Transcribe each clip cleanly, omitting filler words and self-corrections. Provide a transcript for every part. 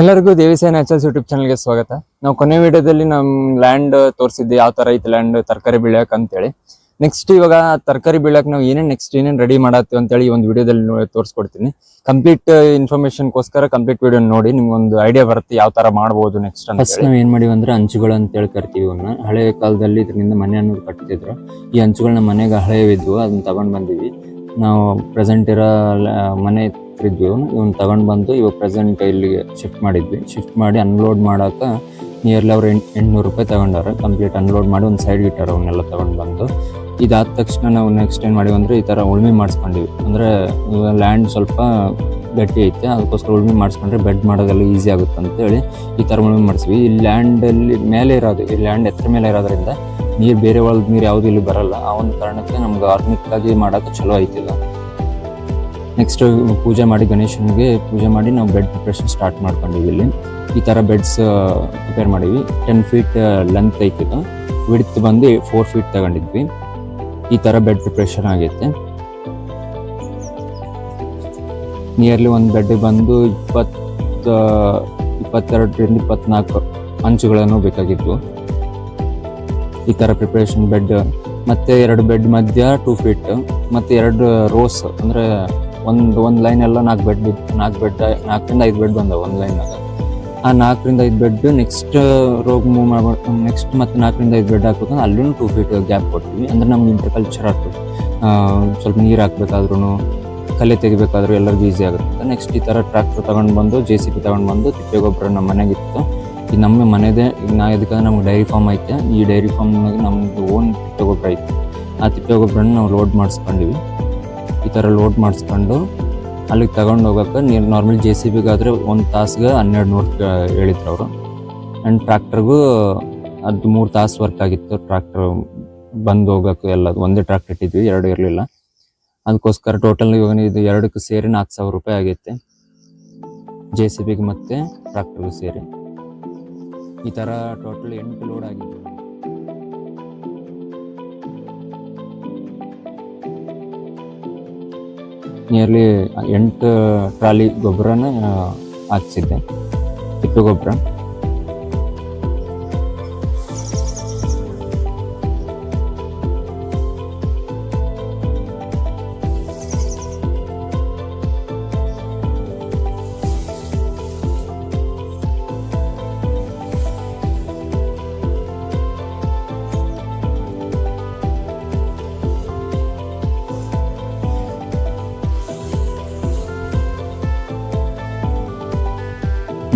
ಎಲ್ಲರಿಗೂ ದೇವಿಸೈ naturals YouTube ಚಾನಲ್ಗೆ ಸ್ವಾಗತ. ನಾವು ಕೊನೆ ವಿಡಿಯೋದಲ್ಲಿ ನಮ್ಮ ಲ್ಯಾಂಡ್ ತೋರಿಸಿದ್ದೆ, ಯಾವ ತರ ಐತೆ ಲ್ಯಾಂಡ್ ತರಕಾರಿ ಬೆಳೆಯಕ್ ಅಂತೇಳಿ. ನೆಕ್ಸ್ಟ್ ಇವಾಗ ತರಕಾರಿ ಬೆಳೆಯಕ್ ನಾವು ಏನೇನು ರೆಡಿ ಮಾಡತ್ತೀವಿ ಅಂತೇಳಿ ಈ ಒಂದು ವಿಡಿಯೋದಲ್ಲಿ ತೋರಿಸ್ಕೊಡ್ತೀನಿ. ಕಂಪ್ಲೀಟ್ ಇನ್ಫಾರ್ಮೇಶನ್ಗೋಸ್ಕರ ಕಂಪ್ಲೀಟ್ ವಿಡಿಯೋ ನೋಡಿ ನಿಮ್ಗೆ ಒಂದು ಐಡಿಯಾ ಬರುತ್ತೆ ಯಾವ ತರ ಮಾಡಬಹುದು ನೆಕ್ಸ್ಟ್ ಅಂತ. ಫಸ್ಟ್ ನಾವು ಏನ್ ಮಾಡಿವಿ ಅಂದ್ರೆ ಅಂಚುಗಳು ಅಂತೇಳಿ ಕರಿತೀವಿ ಇವನ್ನ. ಹಳೆ ಕಾಲದಲ್ಲಿ ಇದರಿಂದ ಮನೆ ಅನ್ನೋದು ಕಟ್ತಿದ್ರು. ಈ ಅಂಚುಗಳನ್ನ ಮನೆಗೆ ಹಳೆಯವಿದ್ವು, ಅದನ್ನ ತಗೊಂಡ್ ಬಂದಿವಿ. ನಾವು ಪ್ರೆಸೆಂಟ್ ಇರೋ ಮನೆ ಇದ್ವಿ, ಇವನ್ ತಗೊಂಡ್ ಬಂದು ಇವಾಗ ಪ್ರೆಸೆಂಟ್ ಇಲ್ಲಿಗೆ ಶಿಫ್ಟ್ ಮಾಡಿದ್ವಿ. ಶಿಫ್ಟ್ ಮಾಡಿ ಅನ್ಲೋಡ್ ಮಾಡಾಕ ನಿಯರ್ಲಿ ಅವ್ರು 800 ರೂಪಾಯಿ ತಗೊಂಡಾರ. ಕಂಪ್ಲೀಟ್ ಅನ್ಲೋಡ್ ಮಾಡಿ ಒಂದು ಸೈಡ್ ಇಟ್ಟಾರ ಅವನ್ನೆಲ್ಲ ತಗೊಂಡ್ ಬಂದು. ಇದಾದ ತಕ್ಷಣ ನಾವು ನೆಕ್ಸ್ಟ್ ಏನ್ ಮಾಡಿವಿ ಅಂದ್ರೆ ಈ ತರ ಉಳ್ಮೆ ಮಾಡಿಸ್ಕೊಂಡಿವಿ. ಅಂದ್ರೆ ಲ್ಯಾಂಡ್ ಸ್ವಲ್ಪ ಗಟ್ಟಿ ಐತೆ, ಅದಕ್ಕೋಸ್ಕರ ಉಳ್ಮೆ ಮಾಡಿಸ್ಕೊಂಡ್ರೆ ಬೆಡ್ ಮಾಡೋದೆಲ್ಲ ಈಸಿ ಆಗುತ್ತೆ ಅಂತೇಳಿ ಈ ತರ ಉಳ್ಮೆ ಮಾಡಿಸ್ವಿ. ಈ ಲ್ಯಾಂಡ್ ಅಲ್ಲಿ ಮೇಲೆ ಇರೋದು, ಈ ಲ್ಯಾಂಡ್ ಎತ್ತರ ಮೇಲೆ ಇರೋದ್ರಿಂದ ನೀರು ಬೇರೆ ಒಳಗೆ ನೀರು ಯಾವ್ದು ಇಲ್ಲಿ ಬರಲ್ಲ. ಆ ಒಂದು ಕಾರಣಕ್ಕೆ ನಮ್ಗೆ ಆರ್ಗಾನಿಕ್ ಆಗಿ ಮಾಡಕ್ಕೆ ಚಲೋ ಐತಿಲ್ಲ. ನೆಕ್ಸ್ಟ್ ಪೂಜೆ ಮಾಡಿ, ಗಣೇಶನಿಗೆ ಪೂಜೆ ಮಾಡಿ ನಾವು ಬೆಡ್ ಪ್ರಿಪ್ರೇಷನ್ ಸ್ಟಾರ್ಟ್ ಮಾಡ್ಕೊಂಡಿವಿ. ಇಲ್ಲಿ ಈ ಥರ ಬೆಡ್ಸ್ ಪ್ರಿಪೇರ್ ಮಾಡಿವಿ. 10 ಫೀಟ್ ಲೆಂತ್ ಐತಿದ್ದು, ವಿಡ್ತ್ ಬಂದು 4 ಫೀಟ್ ತಗೊಂಡಿದ್ವಿ. ಈ ಥರ ಬೆಡ್ ಪ್ರಿಪ್ರೇಷನ್ ಆಗೈತೆ. ನಿಯರ್ಲಿ ಒಂದು ಬೆಡ್ ಬಂದು 22ರಿಂದ 24 ಅಂಚುಗಳನ್ನು ಬೇಕಾಗಿದ್ವು. ಈ ಥರ ಪ್ರಿಪ್ರೇಷನ್ ಬೆಡ್, ಮತ್ತೆ 2 ಬೆಡ್ ಮಧ್ಯ 2 ಫೀಟ್, ಮತ್ತೆ 2 ರೋಸ್ ಅಂದ್ರೆ ಒಂದು ಲೈನ್ ಎಲ್ಲ 4 ಬೆಡ್, 4ರಿಂದ 5 ಬೆಡ್ ಬಂದವು ಒಂದು ಲೈನಾಗ. ಆ 4ರಿಂದ 5 ಬೆಡ್ ನೆಕ್ಸ್ಟ್ ರೋಗ್ ಮೂವ್ ಮಾಡ್ಬೇಕು. ನೆಕ್ಸ್ಟ್ ಮತ್ತೆ 4ರಿಂದ 5 ಬೆಡ್ ಹಾಕ್ಬೇಕಂದ್ರೆ ಅಲ್ಲೂ 2 ಫೀಟ್ ಗ್ಯಾಪ್ ಕೊಡ್ತೀವಿ. ಅಂದ್ರೆ ನಮ್ಗೆ ಇಂಟರ್ಕಲ್ಚರ್ ಆಗ್ತದೆ. ಸ್ವಲ್ಪ ನೀರು ಹಾಕ್ಬೇಕಾದ್ರೂ, ಕಲೆ ತೆಗಿಬೇಕಾದ್ರೂ ಎಲ್ಲರಿಗೂ ಈಸಿ ಆಗುತ್ತೆ. ನೆಕ್ಸ್ಟ್ ಈ ಥರ ಟ್ರ್ಯಾಕ್ಟರ್ ತಗೊಂಡು ಬಂದು, JCB ತಗೊಂಡು ಬಂದು, ತಿಪ್ಪೆ ಗೊಬ್ಬರ ನಮ್ಮ ಮನೆಗಿತ್ತು. ಈಗ ನಮ್ಮ ಮನೆದೇ. ಈಗ ನಾ ಇದಕ್ಕೆ ನಮ್ಗೆ ಡೈರಿ ಫಾರ್ಮ್ ಐತೆ. ಈ ಡೈರಿ ಫಾರ್ಮ್ನಾಗ ನಮ್ದು ಓನ್ ತಿಪ್ಪೆ ಗೊಬ್ಬರ ಐತೆ. ಆ ತಿಪ್ಪೆ ಗೊಬ್ಬರನ ನಾವು ಲೋಡ್ ಮಾಡಿಸ್ಕೊಂಡಿವಿ. ಈ ಥರ ಲೋಡ್ ಮಾಡಿಸ್ಕೊಂಡು ಅಲ್ಲಿಗೆ ತಗೊಂಡು ಹೋಗೋಕೆ ನಾರ್ಮಲ್ JCBಗಾದರೆ 1 ತಾಸಿಗೆ 1200 ಹೇಳಿದ್ರು ಅವರು. ಆ್ಯಂಡ್ ಟ್ರ್ಯಾಕ್ಟರ್ಗೂ ಅದು 3 ತಾಸು ವರ್ಕ್ ಆಗಿತ್ತು. ಟ್ರ್ಯಾಕ್ಟರ್ ಬಂದು ಹೋಗೋಕೆ ಎಲ್ಲ ಒಂದೇ ಟ್ರ್ಯಾಕ್ಟರ್ ಇಟ್ಟಿದ್ವಿ, 2 ಇರಲಿಲ್ಲ. ಅದಕ್ಕೋಸ್ಕರ ಟೋಟಲ್ ಇವಾಗ ಇದು 2ಕ್ಕೆ ಸೇರಿ 4000 ರೂಪಾಯಿ ಆಗೈತೆ, JCBಗೆ ಮತ್ತು ಟ್ರ್ಯಾಕ್ಟರ್ಗೂ ಸೇರಿ. ಈ ಥರ ಟೋಟಲ್ 8 ಲೋಡ್ ಆಗಿತ್ತು. ನಿಯರ್ಲಿ 8 ಟ್ರಾಲಿ ಗೊಬ್ಬರನ ಹಾಕ್ಸಿದ್ದೆ, ತಿಪ್ಪೆ ಗೊಬ್ಬರ.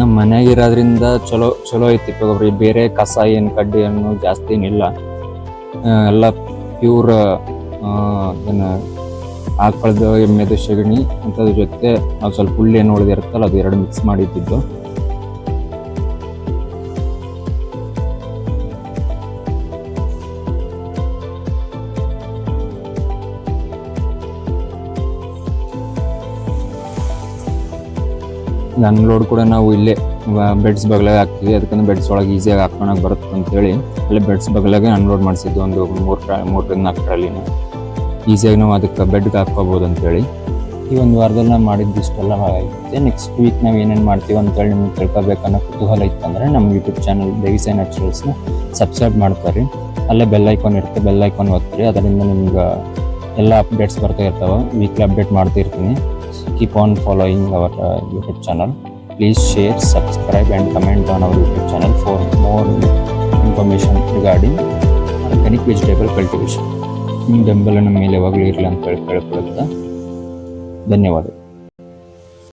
ನಮ್ಮ ಮನೆಯಾಗ ಇರೋದ್ರಿಂದ ಚಲೋ ಐತಿ ತಿಪ್ಪೆ ಗೊಬ್ಬರ. ಬೇರೆ ಕಸ ಏನು ಕಡ್ಡಿ ಅನ್ನೋ ಜಾಸ್ತಿ ಏನಿಲ್ಲ, ಎಲ್ಲ ಪ್ಯೂರ್ ಆಕಳದ ಎಮ್ಮೆದು ಸಗಣಿ ಅಂಥದ್ರ ಜೊತೆ ನಾವು ಸ್ವಲ್ಪ ಹುಲ್ಲು ಏನು ಉಳಿದಿರುತ್ತಲ್ಲ ಅದು 2 ಮಿಕ್ಸ್ ಮಾಡಿದ್ದು. ಅನ್ಲೋಡ್ ಕೂಡ ನಾವು ಇಲ್ಲೇ ಬೆಡ್ಸ್ ಬಗಲಾಗ ಹಾಕ್ತೀವಿ. ಅದಕ್ಕಂದ್ರೆ ಬೆಡ್ಸ್ ಒಳಗೆ ಈಸಿಯಾಗಿ ಹಾಕೋಣಕ್ಕೆ ಬರುತ್ತೆ ಅಂತೇಳಿ ಅಲ್ಲೇ ಬೆಡ್ಸ್ ಬಗಲಾಗೆ ಅನ್ಲೋಡ್ ಮಾಡಿಸಿದ್ದು. ಒಂದು 3ರಿಂದ 4 ಟ್ರಾಲಿನ ಈಸಿಯಾಗಿ ನಾವು ಅದಕ್ಕೆ ಬೆಡ್ಗೆ ಹಾಕ್ಕೋಬೋದು ಅಂತೇಳಿ. ಈ ಒಂದು ವಾರದಲ್ಲಿ ನಾವು ಮಾಡಿದ್ದು ಇಷ್ಟೆಲ್ಲ ಐತೆ. ನೆಕ್ಸ್ಟ್ ವೀಕ್ ನಾವು ಏನೇನು ಮಾಡ್ತೀವಿ ಅಂತೇಳಿ ನಿಮ್ಗೆ ತಿಳ್ಕೊಬೇಕನ್ನೋ ಕುತೂಹಲ ಇತ್ತಂದರೆ ನಮ್ಮ ಯೂಟ್ಯೂಬ್ ಚಾನಲ್ ದೇವಿಸೈ ನ್ಯಾಚುರಲ್ಸ್ನ ಸಬ್ಸ್ಕ್ರೈಬ್ ಮಾಡ್ತಾರೆ. ಅಲ್ಲೇ ಬೆಲ್ ಐಕಾನ್ ಇರುತ್ತೆ, ಬೆಲ್ ಐಕಾನ್ ಒತ್ತಿರಿ. ಅದರಿಂದ ನಿಮ್ಗೆ ಎಲ್ಲ ಅಪ್ಡೇಟ್ಸ್ ಬರ್ತಾ ಇರ್ತಾವೆ. ವೀಕ್ಲಿ ಅಪ್ಡೇಟ್ ಮಾಡ್ತಿರ್ತೀನಿ. Keep on following our YouTube channel. Please share, subscribe and comment on our YouTube channel for more information regarding organic vegetable cultivation. ನಿಮ್ಮ ಬೆಂಬಲ ನಮ್ಮ ಮೇಲೆ ಯಾವಾಗಲೂ ಇರಲಿ ಅಂತ ಕೇಳ್ಕೊಳ್ಳುತ್ತಾ ಧನ್ಯವಾದ.